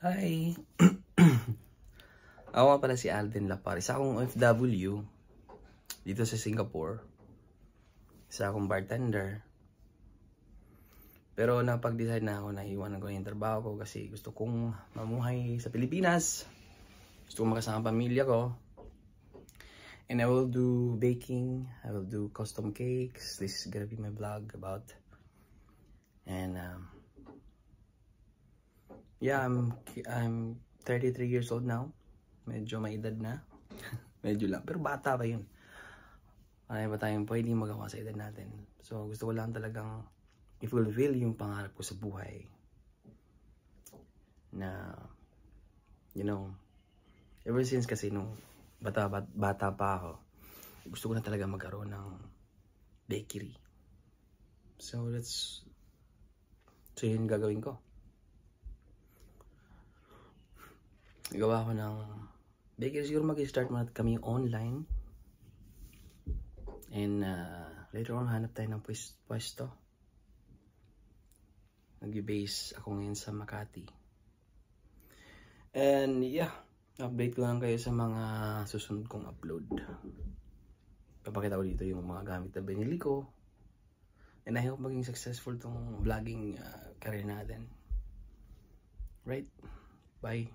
Hi! Ako nga pala si Alden Lapar. Isa akong OFW dito sa Singapore. Isa akong bartender. Pero napag-decide na ako na iwanan ko yung trabaho ko kasi gusto kong mamuhay sa Pilipinas. Gusto kong makasama ang pamilya ko. And I will do baking. I will do custom cakes. This is gonna be my vlog about. And yeah, I'm 33 years old now. Medyo may edad na. Medyo lang. Pero bata pa yun. Marami pa tayong pwedeng magawa sa edad natin. So gusto ko lang talagang i-fulfill yung pangarap ko sa buhay. Na, you know, ever since kasi nung bata pa ako, gusto ko na talaga magkaroon ng bakery. So yun gagawin ko. Gawa ko ng bakery. Siguro mag-start muna kami online. And later on, hanap tayo ng pwesto. Nag-base ako ngayon sa Makati. And yeah, update ko lang kayo sa mga susunod kong upload. Papakita ko dito yung mga gamit na binili ko. And I hope maging successful tong vlogging career natin. Right? Bye.